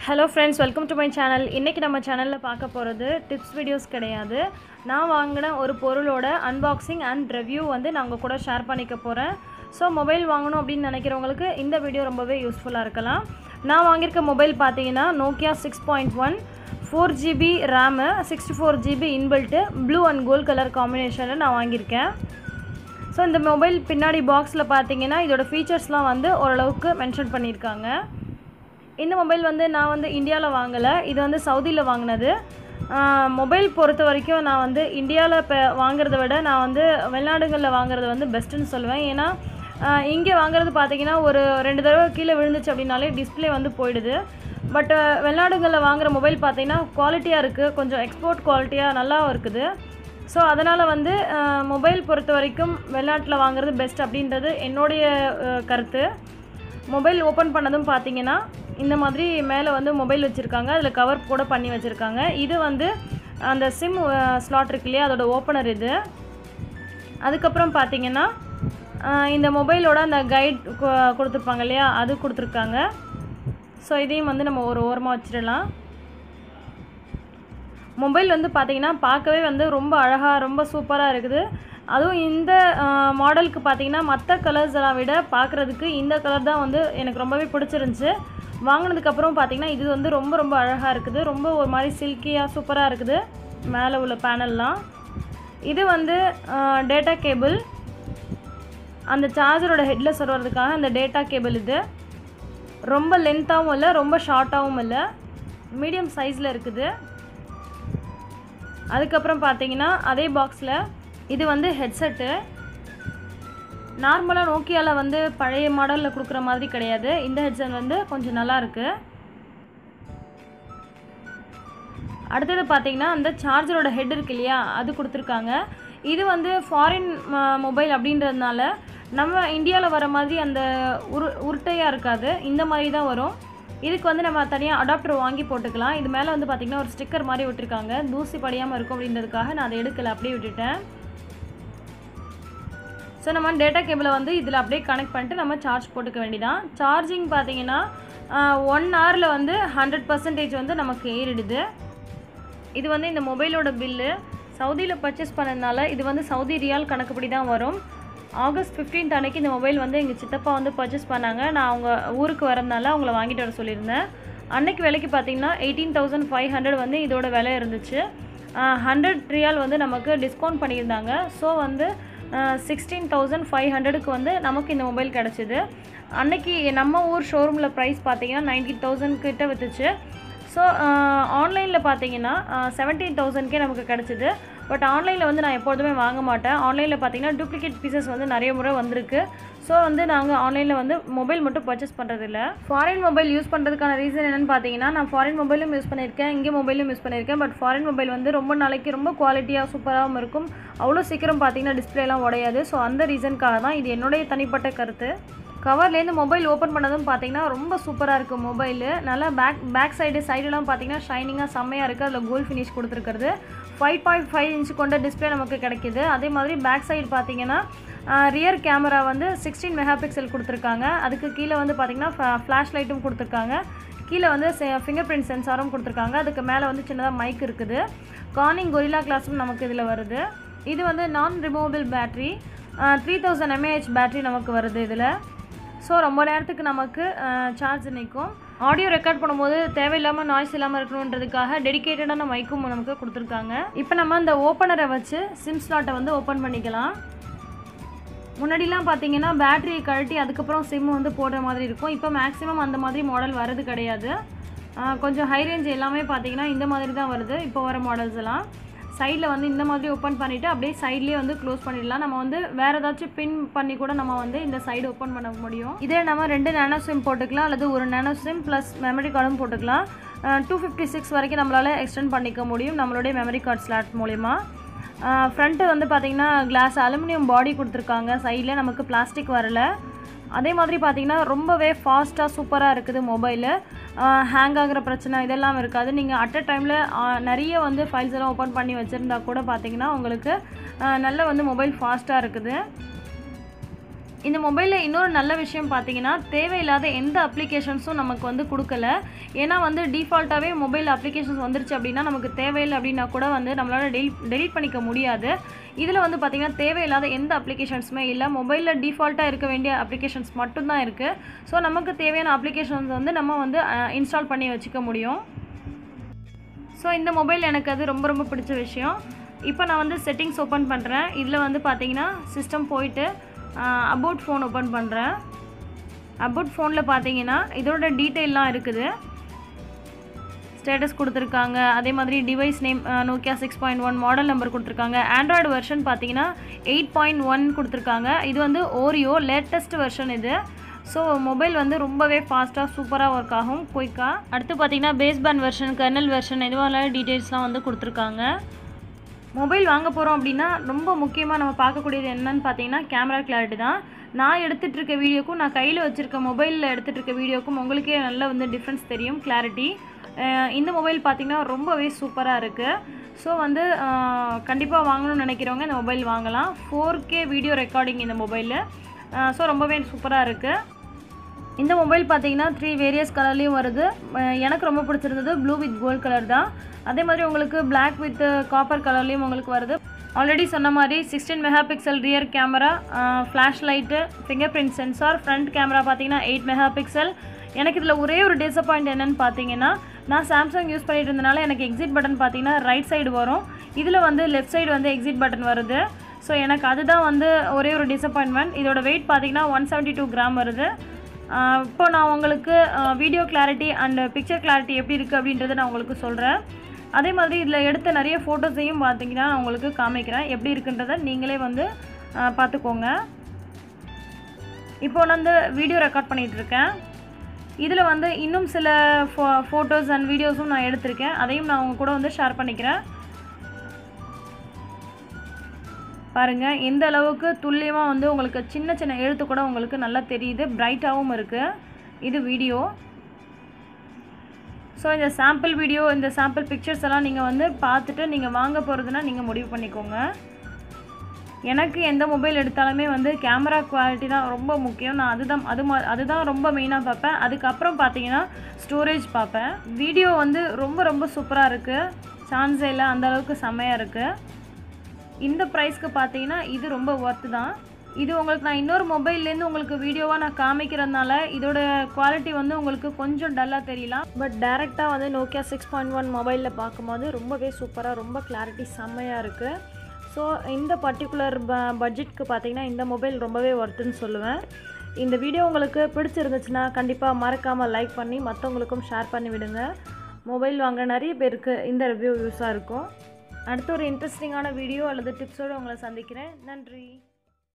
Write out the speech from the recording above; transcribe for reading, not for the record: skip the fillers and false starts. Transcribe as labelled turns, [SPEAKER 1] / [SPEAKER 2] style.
[SPEAKER 1] Hello friends, welcome to my channel. இன்னைக்கு நம்ம சேனல்ல பார்க்க போறது டிப்ஸ் வீடியோஸ் கிடையாது. நான் வாங்குன ஒரு பொருளோட unboxing and review வந்து நான் உங்க கூட ஷேர் பண்ணிக்க போறேன். சோ மொபைல் வாங்கணும் அப்படி நினைக்கிறவங்களுக்கு இந்த வீடியோ ரொம்பவே யூஸ்ஃபுல்லா இருக்கலாம். நான் வாங்கியிருக்க மொபைல் பாத்தீங்கன்னா Nokia 6.1 4GB RAM 64GB inbuilt blue and gold color combinationல நான் வாங்கியிருக்கேன். சோ இந்த மொபைல் பின்னாடி பாக்ஸ்ல பாத்தீங்கன்னா இதோட ஃபீச்சர்ஸ்லாம் வந்து ஓரளவுக்கு மென்ஷன் பண்ணிருக்காங்க. இந்த மொபைல் வந்து நான் வந்து இந்தியால வாங்கல, இது வந்து சவுதில வாங்குனது. மொபைல் பொறுத்த வரைக்கும் நான் வந்து இந்தியால வாங்குறத விட நான் வந்து வெளிநாடுகள்ல வாங்குறது வந்து பெஸ்ட்னு சொல்லுவேன். ஏனா இங்க வாங்குறது பாத்தீங்கன்னா ஒரு 2 தடவை கீழ விழுந்துச்சு அப்படினாலே டிஸ்ப்ளே வந்து போய்டுது. பட் வெளிநாடுகள்ல வாங்குற மொபைல் பாத்தீங்கன்னா குவாலிட்டியா இருக்கு, கொஞ்சம் எக்ஸ்போர்ட் குவாலிட்டியா நல்லா இருக்குது. சோ அதனால வந்து மொபைல் பொறுத்த வரைக்கும் வெளிநாட்டுல வாங்குறது பெஸ்ட் அப்படின்றது என்னோட கருத்து. மொபைல் ஓபன் பண்ணதும் பாத்தீங்கன்னா இந்த மாதிரி மேலே வந்து மொபைல் வச்சிருக்காங்க, அதுல கவர் கூட பண்ணி வச்சிருக்காங்க. இது வந்து அந்த சிம் ஸ்லாட் இருக்கு இல்லையா, அதோட ஓபனர் இது. அதுக்கு அப்புறம் பாத்தீங்கன்னா இந்த மொபைலோட அந்த கைட் கொடுத்திருப்பாங்க இல்லையா, அது கொடுத்திருக்காங்க. சோ இதையும் வந்து நம்ம ஒரு ஓரமா வச்சிரலாம். மொபைல் வந்து பாத்தீங்கன்னா பார்க்கவே வந்து ரொம்ப அழகா ரொம்ப சூப்பரா இருக்குது. அதுவும் இந்த மாடலுக்கு பாத்தீங்கன்னா மத்த கலர்ஸ் எல்லாம் விட பார்க்கிறதுக்கு இந்த கலர் தான் வந்து எனக்கு ரொம்பவே பிடிச்சிருந்துச்சு. வாங்குனதுக்கு அப்புறம் பாத்தீங்கன்னா இது வந்து ரொம்ப அழகா இருக்குது, ரொம்ப ஒரு மாதிரி சில்கியா சூப்பரா இருக்குது மேலே உள்ள பேனல்லாம். இது வந்து டேட்டா கேபிள், அந்த சார்ஜரோட ஹெட்ல சொருவறதுக்காக அந்த டேட்டா கேபிள். இது ரொம்ப லென்த்தாவும் இல்ல ரொம்ப ஷார்ட்டாவும் இல்ல, மீடியம் சைஸ்ல இருக்குது. அதுக்கு அப்புறம் பாத்தீங்கன்னா அதே பாக்ஸ்ல இது வந்து ஹெட்செட். நார்மலா நோக்கியால வந்து பழைய மாடல்ல கொடுக்குற மாதிரி கிடையாது, இந்த ஹெட்செட் வந்து கொஞ்சம் நல்லா இருக்கு. அடுத்து பாத்தீங்கன்னா அந்த சார்ஜரோட ஹெட் இருக்கு இல்லையா, அது கொடுத்திருக்காங்க. இது வந்து ஃபாரின் மொபைல் அப்படின்றதுனால நம்ம இந்தியால வர மாதிரி அந்த உருட்டையா இருக்காது, இந்த மாதிரி தான் வரும். இதுக்கு வந்து நம்ம தனியா அடாப்டர் வாங்கி போட்டுக்கலாம். இது மேல வந்து பாத்தீங்கன்னா ஒரு ஸ்டிக்கர் மாதிரி விட்டுருக்காங்க, தூசி படியாம இருக்கும் அப்படின்றதுக்காக நான் அதை எடுக்கல, அப்படியே விட்டுட்டேன். சோ நம்ம டேட்டா கேபிளை வந்து இதில் அப்படியே கனெக்ட் பண்ணிட்டு நம்ம சார்ஜ் போட்டுக்க வேண்டியதான். சார்ஜிங் பார்த்தீங்கன்னா 1 ஹவரில் வந்து 100% வந்து நமக்கு ஏறிடுது. இது வந்து இந்த மொபைலோட பில்லு சவுதியில் பர்ச்சேஸ் பண்ணதுனால இது வந்து சவுதி ரியால் கணக்குப்படி தான் வரும். ஆகஸ்ட் 15 அன்னைக்கு இந்த மொபைல் வந்து எங்கள் சித்தப்பா வந்து பர்ச்சேஸ் பண்ணாங்க. நான் அவங்க ஊருக்கு வரதுனால அவங்கள வாங்கிட்டு வர சொல்லியிருந்தேன். அன்னைக்கு விலைக்கு பார்த்தீங்கன்னா 18,500 வந்து இதோட விலை இருந்துச்சு. 100 ரியால் வந்து நமக்கு டிஸ்கவுண்ட் பண்ணியிருந்தாங்க. ஸோ வந்து 16,500க்கு வந்து நமக்கு இந்த மொபைல் கிடச்சிது. அன்னைக்கு நம்ம ஊர் ஷோரூமில் ப்ரைஸ் பார்த்தீங்கன்னா 90,000 கிட்ட விற்றுச்சு. ஸோ ஆன்லைனில் பார்த்தீங்கன்னா 17,000க்கே நமக்கு கிடச்சிது. பட் ஆன்லைனில் வந்து நான் எப்பொழுதுமே வாங்க மாட்டேன். ஆன்லைனில் பார்த்தீங்கன்னா டூப்ளிகேட் பீசஸ் வந்து நிறைய முறை வந்திருக்கு. ஸோ வந்து நாங்கள் ஆன்லைனில் வந்து மொபைல் மட்டும் பர்ச்சேஸ் பண்ணுறதில்ல. ஃபாரின் மொபைல் யூஸ் பண்ணுறதுக்கான ரீசன் என்னென்னு பார்த்தீங்கன்னா, நான் ஃபாரின் மொபைலும் யூஸ் பண்ணியிருக்கேன், இங்கே மொபைலும் யூஸ் பண்ணியிருக்கேன். பட் ஃபாரின் மொபைல் வந்து ரொம்ப நாளைக்கு ரொம்ப குவாலிட்டியாக சூப்பராகவும் இருக்கும், அவ்வளோ சீக்கிரம் பார்த்தீங்கன்னா டிஸ்பிளேலாம் உடையாது. ஸோ அந்த ரீசனுக்காக தான், இது என்னுடைய தனிப்பட்ட கருத்து. கவர்லேருந்து மொபைல் ஓப்பன் பண்ணதும் பார்த்தீங்கன்னா ரொம்ப சூப்பராக இருக்குது மொபைலு. நல்லா பேக் சைடுலாம் பார்த்தீங்கன்னா ஷைனிங்காக செம்மையாக இருக்குது. அதில் கோல்ட் ஃபினிஷ் கொடுத்துருக்கிறது. 5.5 இன்ச் கொண்ட டிஸ்பிளே நமக்கு கிடைக்கிது. அதே மாதிரி பேக் சைடு பார்த்தீங்கன்னா ரியர் கேமரா வந்து 16 மெகா பிக்சல் கொடுத்துருக்காங்க. அதுக்கு கீழே வந்து பார்த்தீங்கன்னா ஃப்ளாஷ் லைட்டும் கொடுத்துருக்காங்க. கீழே வந்து ஃபிங்கர்பிரிண்ட் சென்சாரும் கொடுத்துருக்காங்க. அதுக்கு மேலே வந்து சின்னதாக மைக் இருக்குது. கார்னிங் கொரில்லா கிளாஸும் நமக்கு இதில் வருது. இது வந்து நான் ரிமூவபிள் பேட்ரி, 3000 mAh பேட்ரி நமக்கு வருது இதில். ஸோ ரொம்ப நேரத்துக்கு நமக்கு சார்ஜ் நிற்கும். ஆடியோ ரெக்கார்ட் பண்ணும்போது தேவையில்லாமல் நாய்ஸ் இல்லாமல் இருக்கணுன்றதுக்காக டெடிக்கேட்டடான மைக்கும் நமக்கு கொடுத்துருக்காங்க. இப்போ நம்ம இந்த ஓப்பனரை வச்சு சிம் ஸ்லாட்டை வந்து ஓப்பன் பண்ணிக்கலாம். முன்னாடிலாம் பார்த்தீங்கன்னா பேட்டரியை கழட்டி அதுக்கப்புறம் சிம் வந்து போடுற மாதிரி இருக்கும். இப்போ மேக்ஸிமம் அந்த மாதிரி மாடல் வரது கிடையாது. கொஞ்சம் ஹை ரேஞ்ச் எல்லாமே பார்த்தீங்கன்னா இந்த மாதிரி தான் வருது இப்போ வர மாடல்ஸ் எல்லாம். சைடில் வந்து இந்த மாதிரி ஓப்பன் பண்ணிவிட்டு அப்படியே சைட்லேயே வந்து க்ளோஸ் பண்ணிடலாம். நம்ம வந்து வேறு ஏதாச்சும் பின் பண்ணி கூட நம்ம வந்து இந்த சைடு ஓப்பன் பண்ண முடியும். இதே நம்ம 2 நேனோ சிம் போட்டுக்கலாம், அல்லது ஒரு நேனோ சிம் ப்ளஸ் மெமரி கார்டும் போட்டுக்கலாம். 256 வரைக்கும் நம்மளால் எக்ஸ்டெண்ட் பண்ணிக்க முடியும் நம்மளுடைய மெமரி கார்டு ஸ்லாட் மூலிமா. ஃப்ரண்ட்டு வந்து பார்த்திங்கன்னா கிளாஸ் அலுமினியம் பாடி கொடுத்துருக்காங்க, சைடில் நமக்கு பிளாஸ்டிக் வரல. அதே மாதிரி பார்த்தீங்கன்னா ரொம்பவே ஃபாஸ்ட்டாக சூப்பராக இருக்குது மொபைலு. ஹேங் ஆகிற பிரச்சனை இதெல்லாம் இருக்காது. நீங்கள் அட் அ டைமில் நிறைய வந்து ஃபைல்ஸ் எல்லாம் ஓப்பன் பண்ணி வச்சுருந்தா கூட பார்த்தீங்கன்னா உங்களுக்கு நல்ல வந்து மொபைல் ஃபாஸ்ட்டாக இருக்குது. இந்த மொபைலில் இன்னொரு நல்ல விஷயம் பார்த்தீங்கன்னா தேவையில்லாத எந்த அப்ளிகேஷன்ஸும் நமக்கு வந்து கொடுக்கல. ஏன்னா வந்து டிஃபால்ட்டாகவே மொபைல் அப்ளிகேஷன்ஸ் வந்துருச்சு அப்படின்னா நமக்கு தேவையில்லை அப்படின்னா கூட வந்து நம்மளால் டெலீட் பண்ணிக்க முடியாது. இதில் வந்து பார்த்திங்கன்னா தேவையில்லாத எந்த அப்ளிகேஷன்ஸுமே இல்லை. மொபைலில் டிஃபால்ட்டாக இருக்க வேண்டிய அப்ளிகேஷன்ஸ் மட்டும்தான் இருக்குது. ஸோ நமக்கு தேவையான அப்ளிகேஷன்ஸ் வந்து நம்ம வந்து இன்ஸ்டால் பண்ணி வச்சுக்க முடியும். ஸோ இந்த மொபைல் எனக்கு அது ரொம்ப ரொம்ப பிடிச்ச விஷயம். இப்போ நான் வந்து செட்டிங்ஸ் ஓப்பன் பண்ணுறேன். இதில் வந்து பார்த்திங்கன்னா சிஸ்டம் போயிட்டு அபவுட் ஃபோன் ஓப்பன் பண்ணுறேன். அபவுட் ஃபோனில் பார்த்தீங்கன்னா இதோட டீட்டெயிலாம் இருக்குது. ஸ்டேட்டஸ் கொடுத்துருக்காங்க. அதே மாதிரி device name Nokia 6.1 model number கொடுத்துருக்காங்க. ஆண்ட்ராய்டு வெர்ஷன் பார்த்தீங்கன்னா 8.1 கொடுத்துருக்காங்க. இது வந்து ஓரியோ லேட்டஸ்ட் வெர்ஷன் இது. ஸோ மொபைல் வந்து ரொம்பவே ஃபாஸ்ட்டாக சூப்பராக ஒர்க் ஆகும் குயிக்காக. அடுத்து பார்த்தீங்கன்னா base band version, kernel version இதுவான டீட்டெயில்ஸ்லாம் வந்து கொடுத்துருக்காங்க. மொபைல் வாங்க போகிறோம் அப்படின்னா ரொம்ப முக்கியமாக நம்ம பார்க்கக்கூடியது என்னன்னு பார்த்தீங்கன்னா கேமரா கிளாரிட்டி தான். நான் எடுத்துகிட்டு இருக்க வீடியோக்கும் நான் கையில் வச்சுருக்க மொபைலில் எடுத்துகிட்டு இருக்க வீடியோக்கும் உங்களுக்கே நல்லா வந்து டிஃப்ரென்ஸ் தெரியும் கிளாரிட்டி. இந்த மொபைல் பார்த்திங்கன்னா ரொம்பவே சூப்பராக இருக்குது. ஸோ வந்து கண்டிப்பாக வாங்கணும்னு நினைக்கிறவங்க இந்த மொபைல் வாங்கலாம். 4K வீடியோ ரெக்கார்டிங் இந்த மொபைலில். ஸோ ரொம்பவே சூப்பராக இருக்குது. இந்த மொபைல் பார்த்தீங்கன்னா 3 வேரியஸ் கலர்லேயும் வருது. எனக்கு ரொம்ப பிடிச்சிருந்தது ப்ளூ வித் கோல்ட் கலர் தான். அதே மாதிரி உங்களுக்கு பிளாக் வித் காப்பர் கலர்லேயும் உங்களுக்கு வருது. ஆல்ரெடி சொன்ன மாதிரி 16 mega pixel rear camera, flash light, finger print sensor, front camera பார்த்தீங்கன்னா 8 மெகா பிக்சல். எனக்கு இதில் ஒரே ஒரு டிசப்பாயிண்ட் என்னென்னு பார்த்தீங்கன்னா நான் சாம்சங் யூஸ் பண்ணிட்டு இருந்தனால எனக்கு எக்ஸிட் பட்டன் பார்த்தீங்கன்னா ரைட் சைடு வரும். இதில் வந்து லெஃப்ட் சைடு வந்து எக்ஸிட் பட்டன் வருது. ஸோ எனக்கு அதுதான் வந்து ஒரே ஒரு டிசப்பாயின்மெண்ட். இதோட வெயிட் பார்த்தீங்கன்னா 172 கிராம் வருது. இப்போ நான் உங்களுக்கு video clarity and picture clarity எப்படி இருக்குது அப்படின்றத நான் உங்களுக்கு சொல்கிறேன். அதே மாதிரி இதில் எடுத்த நிறைய ஃபோட்டோஸையும் பார்த்தீங்கன்னா நான் உங்களுக்கு காமிக்கிறேன். எப்படி இருக்குன்றதை நீங்களே வந்து பார்த்துக்கோங்க. இப்போ நான் வந்து வீடியோ ரெக்கார்ட் பண்ணிகிட்ருக்கேன். இதில் வந்து இன்னும் சில ஃபோட்டோஸ் அண்ட் வீடியோஸும் நான் எடுத்திருக்கேன். அதையும் நான் உங்கள் கூட வந்து ஷேர் பண்ணிக்கிறேன். பாருங்கள் எந்த அளவுக்கு துல்லியமாக வந்து உங்களுக்கு சின்ன சின்ன எழுத்து கூட உங்களுக்கு நல்லா தெரியுது. பிரைட்டாகவும் இருக்குது. இது வீடியோ. ஸோ இந்த சாம்பிள் வீடியோ, இந்த சாம்பிள் பிக்சர்ஸ் எல்லாம் நீங்கள் வந்து பார்த்துட்டு நீங்கள் வாங்க போகிறதுனா நீங்கள் முடிவு பண்ணிக்கோங்க. எனக்கு எந்த மொபைல் எடுத்தாலுமே வந்து கேமரா குவாலிட்டி தான் ரொம்ப முக்கியம். நான் அதுதான் ரொம்ப மெயினாக பார்ப்பேன். அதுக்கப்புறம் பார்த்தீங்கன்னா ஸ்டோரேஜ் பார்ப்பேன். வீடியோ வந்து ரொம்ப ரொம்ப சூப்பராக இருக்குது. சான்ஸே இல்லை, அந்தளவுக்கு செம்மையாக இருக்குது. இந்த ப்ரைஸ்க்கு பார்த்தீங்கன்னா இது ரொம்ப ஒர்த்து தான். இது உங்களுக்கு நான் இன்னொரு மொபைல்லேருந்து உங்களுக்கு வீடியோவாக நான் காமிக்கிறதுனால இதோட குவாலிட்டி வந்து உங்களுக்கு கொஞ்சம் டல்லாக தெரியலாம். பட் டேரெக்டாக வந்து Nokia 6.1 மொபைலில் பார்க்கும்போது ரொம்பவே சூப்பராக ரொம்ப கிளாரிட்டி செம்மையாக இருக்குது. ஸோ இந்த பர்டிகுலர் பட்ஜெட்க்கு பார்த்தீங்கன்னா இந்த மொபைல் ரொம்பவே ஒர்த்துன்னு சொல்லுவேன். இந்த வீடியோ உங்களுக்கு பிடிச்சிருந்துச்சுன்னா கண்டிப்பாக மறக்காமல் லைக் பண்ணி மற்றவங்களுக்கும் ஷேர் பண்ணி விடுங்க. மொபைல் வாங்க நிறைய பேருக்கு இந்த ரிவ்யூ யூஸாக இருக்கும். அடுத்த ஒரு இன்ட்ரெஸ்டிங்கான வீடியோ அல்லது டிப்ஸோடு உங்களை சந்திக்கிறேன். நன்றி.